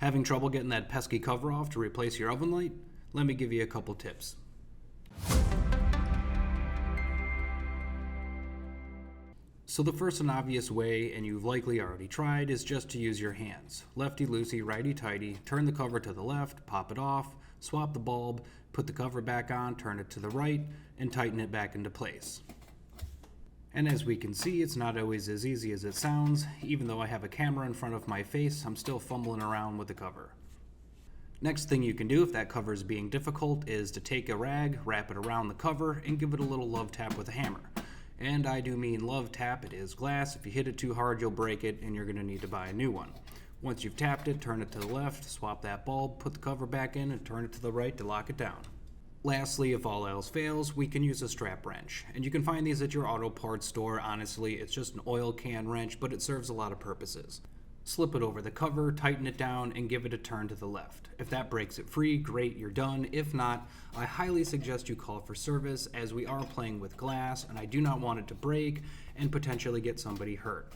Having trouble getting that pesky cover off to replace your oven light? Let me give you a couple tips. So the first and obvious way, and you've likely already tried, is just to use your hands. Lefty-loosey, righty-tighty, turn the cover to the left, pop it off, swap the bulb, put the cover back on, turn it to the right, and tighten it back into place. And as we can see, it's not always as easy as it sounds. Even though I have a camera in front of my face, I'm still fumbling around with the cover. Next thing you can do if that cover is being difficult is to take a rag, wrap it around the cover, and give it a little love tap with a hammer. And I do mean love tap, it is glass. If you hit it too hard, you'll break it, and you're going to need to buy a new one. Once you've tapped it, turn it to the left, swap that bulb, put the cover back in, and turn it to the right to lock it down. Lastly, if all else fails, we can use a strap wrench. And you can find these at your auto parts store. Honestly, it's just an oil can wrench, but it serves a lot of purposes. Slip it over the cover, tighten it down, and give it a turn to the left. If that breaks it free, great, you're done. If not, I highly suggest you call for service, as we are playing with glass, and I do not want it to break and potentially get somebody hurt.